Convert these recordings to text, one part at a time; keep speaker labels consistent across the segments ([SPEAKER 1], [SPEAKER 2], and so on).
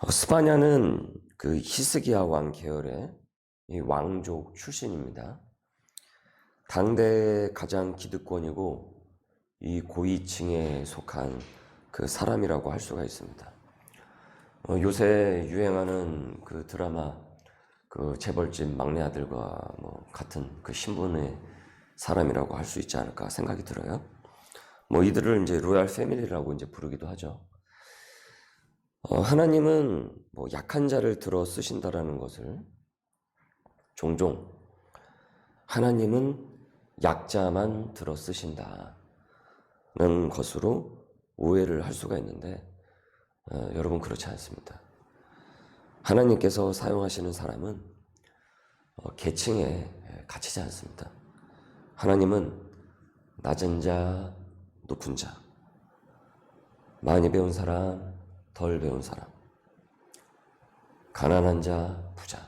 [SPEAKER 1] 스파냐는 그 히스기야 왕 계열의 이 왕족 출신입니다. 당대 가장 기득권이고 이 고위층에 속한 그 사람이라고 할 수가 있습니다. 요새 유행하는 그 드라마 그 재벌집 막내 아들과 같은 그 신분의 사람이라고 할 수 있지 않을까 생각이 들어요. 이들을 이제 로얄 패밀리라고 이제 부르기도 하죠. 하나님은 약한 자를 들어 쓰신다라는 것을 종종 하나님은 약자만 들어 쓰신다는 것으로 오해를 할 수가 있는데 여러분 그렇지 않습니다. 하나님께서 사용하시는 사람은 계층에 갇히지 않습니다. 하나님은 낮은 자, 높은 자, 많이 배운 사람, 덜 배운 사람, 가난한 자, 부자,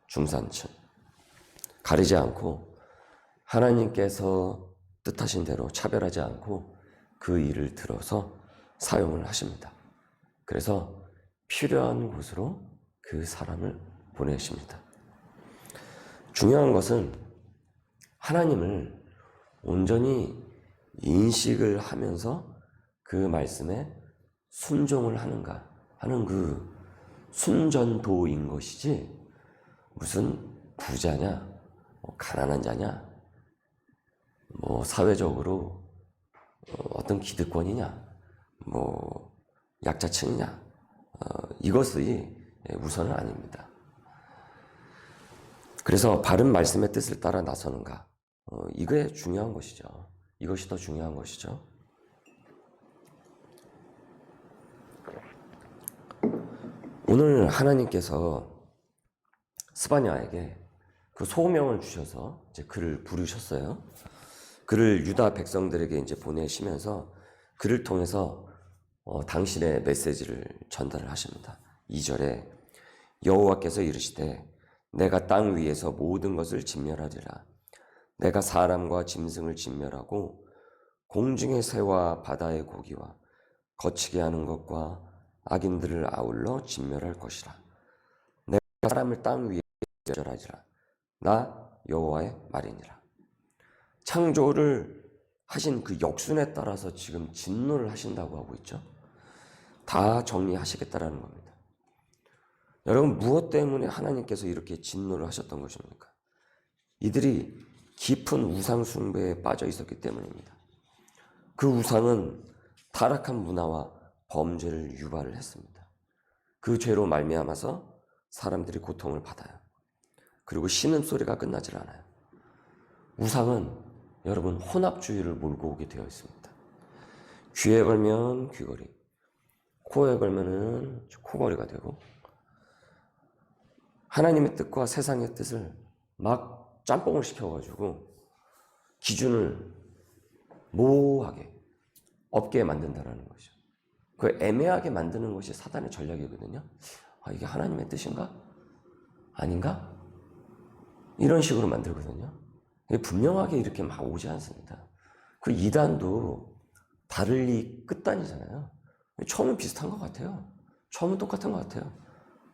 [SPEAKER 1] 중산층 가리지 않고 하나님께서 뜻하신 대로 차별하지 않고 그 일을 들어서 사용을 하십니다. 그래서 필요한 곳으로 그 사람을 보내십니다. 중요한 것은 하나님을 온전히 인식을 하면서 그 말씀에 순종을 하는가 하는 그 순전도인 것이지 무슨 부자냐, 가난한 자냐, 사회적으로 어떤 기득권이냐, 약자층이냐, 이것이 우선은 아닙니다. 그래서 바른 말씀의 뜻을 따라 나서는가, 이게 중요한 것이죠. 이것이 더 중요한 것이죠. 오늘 하나님께서 스바냐에게 그 소명을 주셔서 이제 그를 부르셨어요. 그를 유다 백성들에게 이제 보내시면서 그를 통해서 당신의 메시지를 전달을 하십니다. 2절에 여호와께서 이르시되 내가 땅 위에서 모든 것을 진멸하리라. 내가 사람과 짐승을 진멸하고 공중의 새와 바다의 고기와 거치게 하는 것과 악인들을 아울러 진멸할 것이라. 내가 사람을 땅 위에 멸하리라. 나 여호와의 말이니라. 창조를 하신 그 역순에 따라서 지금 진노를 하신다고 하고 있죠. 다 정리하시겠다라는 겁니다. 여러분, 무엇 때문에 하나님께서 이렇게 진노를 하셨던 것입니까? 이들이 깊은 우상 숭배에 빠져 있었기 때문입니다. 그 우상은 타락한 문화와 범죄를 유발을 했습니다. 그 죄로 말미암아서 사람들이 고통을 받아요. 그리고 신음소리가 끝나질 않아요. 우상은 여러분 혼합주의를 몰고 오게 되어 있습니다. 귀에 걸면 귀걸이, 코에 걸면은 코걸이가 되고 하나님의 뜻과 세상의 뜻을 막 짬뽕을 시켜가지고 기준을 모호하게 없게 만든다는 것이죠. 그 애매하게 만드는 것이 사단의 전략이거든요. 이게 하나님의 뜻인가? 아닌가? 이런 식으로 만들거든요. 분명하게 이렇게 막 오지 않습니다. 그 이단도 다를리 끝단이잖아요. 처음은 비슷한 것 같아요. 처음은 똑같은 것 같아요.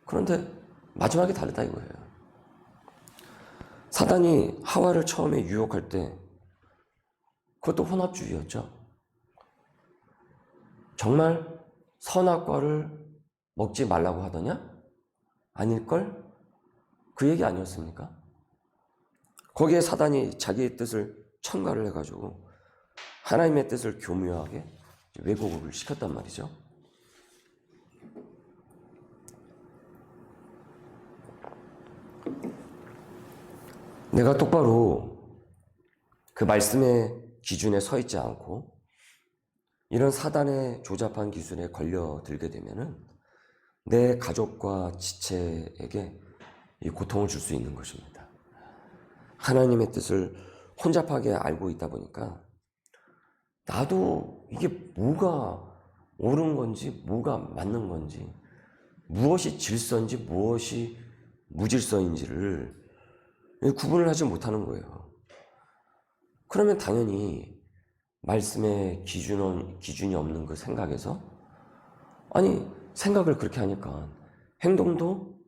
[SPEAKER 1] 그런데 마지막에 다르다 이거예요. 사단이 하와를 처음에 유혹할 때 그것도 혼합주의였죠. 정말 선악과를 먹지 말라고 하더냐? 아닐걸? 그 얘기 아니었습니까? 거기에 사단이 자기의 뜻을 첨가를 해가지고 하나님의 뜻을 교묘하게 왜곡을 시켰단 말이죠. 내가 똑바로 그 말씀의 기준에 서 있지 않고 이런 사단의 조잡한 기준에 걸려들게 되면은 내 가족과 지체에게 이 고통을 줄 수 있는 것입니다. 하나님의 뜻을 혼잡하게 알고 있다 보니까 나도 이게 뭐가 옳은 건지 뭐가 맞는 건지 무엇이 질서인지 무엇이 무질서인지를 구분을 하지 못하는 거예요. 그러면 당연히 말씀의 기준이 없는 그 생각에서 생각을 그렇게 하니까 행동도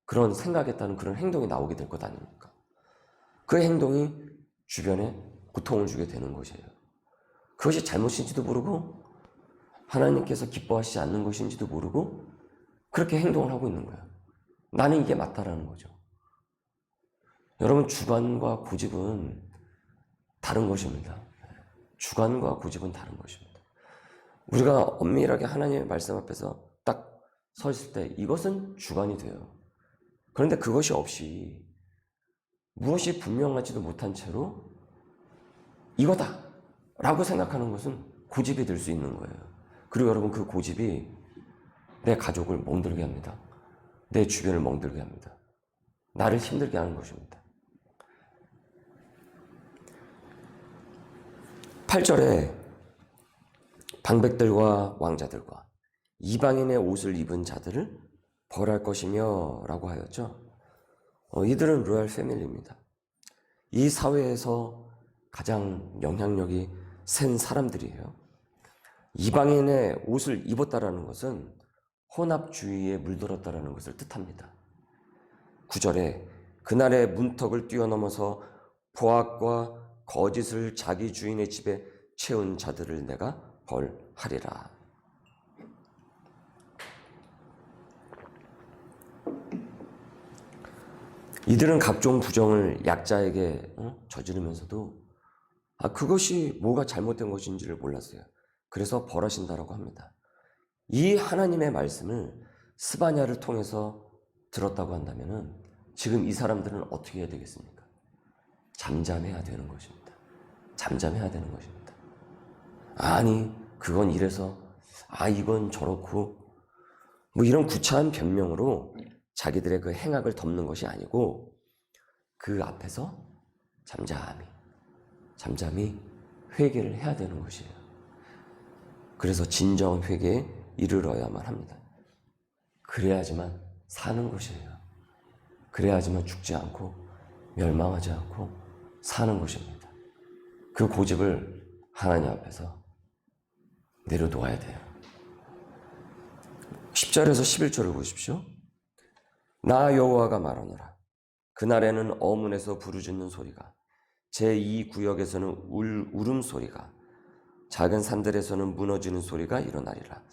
[SPEAKER 1] 그런 생각에 따른 그런 행동이 나오게 될 것 아닙니까? 그 행동이 주변에 고통을 주게 되는 것이에요. 그것이 잘못인지도 모르고 하나님께서 기뻐하시지 않는 것인지도 모르고 그렇게 행동을 하고 있는 거예요. 나는 이게 맞다라는 거죠. 여러분, 주관과 고집은 다른 것입니다. 주관과 고집은 다른 것입니다. 우리가 엄밀하게 하나님의 말씀 앞에서 딱 서 있을 때 이것은 주관이 돼요. 그런데 그것이 없이 무엇이 분명하지도 못한 채로 이거다 라고 생각하는 것은 고집이 될 수 있는 거예요. 그리고 여러분, 그 고집이 내 가족을 멍들게 합니다. 내 주변을 멍들게 합니다. 나를 힘들게 하는 것입니다. 8절에 방백들과 왕자들과 이방인의 옷을 입은 자들을 벌할 것이며 라고 하였죠. 이들은 로얄 패밀리입니다. 이 사회에서 가장 영향력이 센 사람들이에요. 이방인의 옷을 입었다라는 것은 혼합주의에 물들었다라는 것을 뜻합니다. 9절에 그날의 문턱을 뛰어넘어서 포악과 거짓을 자기 주인의 집에 채운 자들을 내가 벌하리라. 이들은 각종 부정을 약자에게 저지르면서도 그것이 뭐가 잘못된 것인지를 몰랐어요. 그래서 벌하신다라고 합니다. 이 하나님의 말씀을 스바냐를 통해서 들었다고 한다면 지금 이 사람들은 어떻게 해야 되겠습니까? 잠잠해야 되는 것입니다. 잠잠해야 되는 것입니다. 아니, 그건 이래서, 이건 저렇고, 뭐 이런 구차한 변명으로 자기들의 그 행악을 덮는 것이 아니고 그 앞에서 잠잠히 회개를 해야 되는 것이에요. 그래서 진정 회개에 이르러야만 합니다. 그래야지만 사는 것이에요. 그래야지만 죽지 않고 멸망하지 않고 사는 것입니다. 그 고집을 하나님 앞에서 내려놓아야 돼요. 10절에서 11절을 보십시오. 나 여호와가 말하노라. 그날에는 어문에서 부르짖는 소리가, 제2구역에서는 울음소리가, 작은 산들에서는 무너지는 소리가 일어나리라.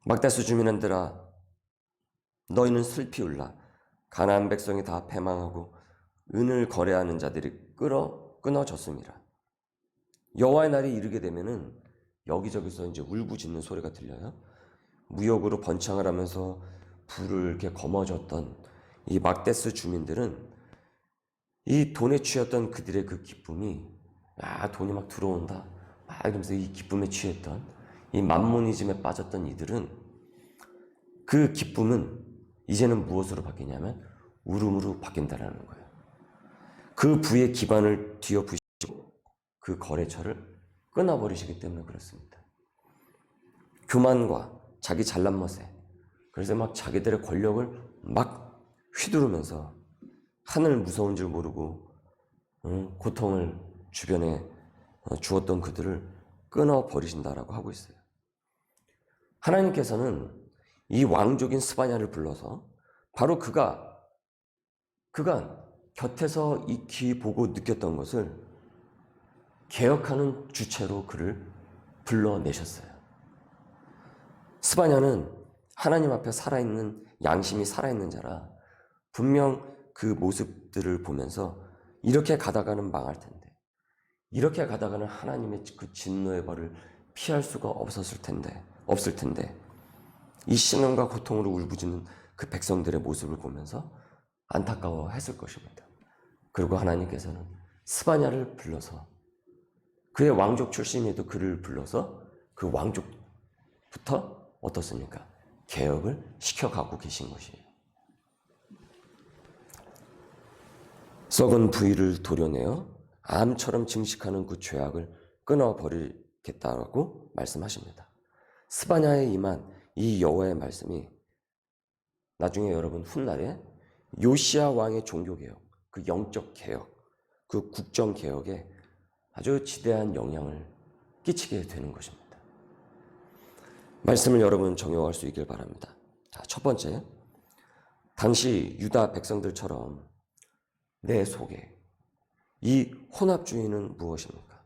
[SPEAKER 1] 막다스 주민들아, 너희는 슬피 울라. 가나안 백성이 다 패망하고 은을 거래하는 자들이 끊어졌음이라. 여호와의 날이 이르게 되면은 여기저기서 이제 울부짖는 소리가 들려요. 무역으로 번창을 하면서 부를 이렇게 거머쥐었던 이 막데스 주민들은 이 돈에 취했던 그들의 그 기쁨이, 돈이 막 들어온다, 이러면서 이 기쁨에 취했던, 이 맘모니즘에 빠졌던 이들은 그 기쁨은 이제는 무엇으로 바뀌냐면 울음으로 바뀐다라는 거예요. 그 부의 기반을 뒤엎으시고 그 거래처를 끊어버리시기 때문에 그렇습니다. 교만과 자기 잘난 멋에, 그래서 막 자기들의 권력을 막 휘두르면서 하늘 무서운 줄 모르고 고통을 주변에 주었던 그들을 끊어버리신다라고 하고 있어요. 하나님께서는 이 왕족인 스바냐를 불러서 바로 그가 곁에서 익히 보고 느꼈던 것을 개혁하는 주체로 그를 불러내셨어요. 스바냐는 하나님 앞에 살아있는, 양심이 살아있는 자라 분명 그 모습들을 보면서 이렇게 가다가는 망할 텐데, 이렇게 가다가는 하나님의 그 진노의 벌을 피할 수가 없을 텐데 이 신음과 고통으로 울부짖는 그 백성들의 모습을 보면서 안타까워했을 것입니다. 그리고 하나님께서는 스바냐를 불러서, 그의 왕족 출신에도 그를 불러서 그 왕족부터 어떻습니까? 개혁을 시켜가고 계신 것이에요. 썩은 부위를 도려내어 암처럼 증식하는 그 죄악을 끊어버리겠다고 말씀하십니다. 스바냐에 임한 이 여호와의 말씀이 나중에 여러분 훗날에 요시야 왕의 종교개혁, 그 영적 개혁, 그 국정개혁에 아주 지대한 영향을 끼치게 되는 것입니다. 말씀을 여러분 정용할 수 있길 바랍니다. 자, 첫 번째, 당시 유다 백성들처럼 내 속에 이 혼합주의는 무엇입니까?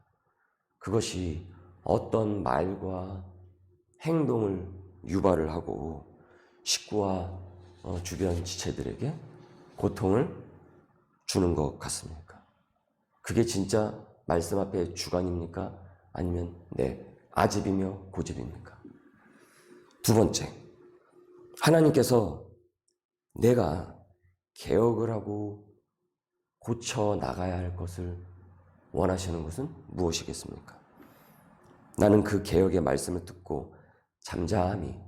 [SPEAKER 1] 그것이 어떤 말과 행동을 유발을 하고 식구와 주변 지체들에게 고통을 주는 것 같습니까? 그게 진짜 말씀 앞에 주관입니까? 아니면 내 아집이며 고집입니까? 두 번째, 하나님께서 내가 개혁을 하고 고쳐 나가야 할 것을 원하시는 것은 무엇이겠습니까? 나는 그 개혁의 말씀을 듣고 잠잠히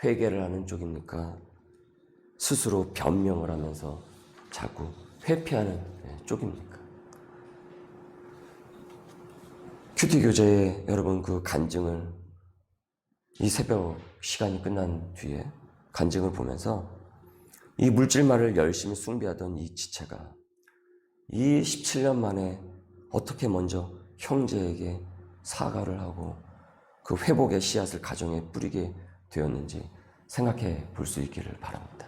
[SPEAKER 1] 회개를 하는 쪽입니까? 스스로 변명을 하면서 자꾸 회피하는 쪽입니까? 큐티 교제에 여러분 그 간증을 이 새벽 시간이 끝난 뒤에 간증을 보면서 이 물질말을 열심히 숭배하던 이 지체가 이 17년 만에 어떻게 먼저 형제에게 사과를 하고 그 회복의 씨앗을 가정에 뿌리게 되었는지 생각해 볼 수 있기를 바랍니다.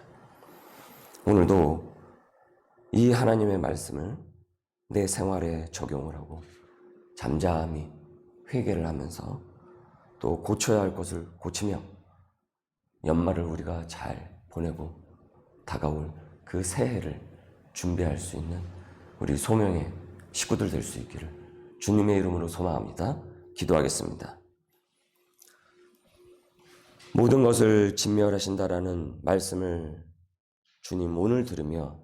[SPEAKER 1] 오늘도 이 하나님의 말씀을 내 생활에 적용을 하고 잠잠히 회개를 하면서 또 고쳐야 할 것을 고치며 연말을 우리가 잘 보내고 다가올 그 새해를 준비할 수 있는 우리 소명의 식구들 될 수 있기를 주님의 이름으로 소망합니다. 기도하겠습니다. 모든 것을 진멸하신다라는 말씀을 주님 오늘 들으며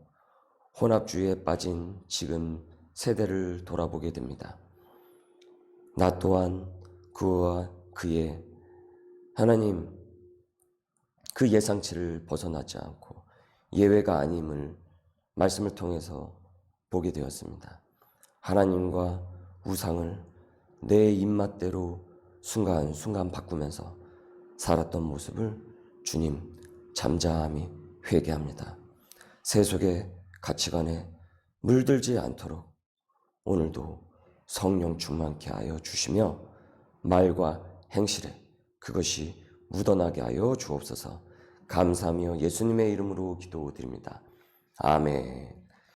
[SPEAKER 1] 혼합주의에 빠진 지금 세대를 돌아보게 됩니다. 나 또한 그와 그의 하나님 그 예상치를 벗어나지 않고 예외가 아님을 말씀을 통해서 보게 되었습니다. 하나님과 우상을 내 입맛대로 순간순간 바꾸면서 살았던 모습을 주님 잠잠히 회개합니다. 세속의 가치관에 물들지 않도록 오늘도 성령 충만케 하여 주시며 말과 행실에 그것이 묻어나게 하여 주옵소서. 감사하며 예수님의 이름으로 기도드립니다. 아멘.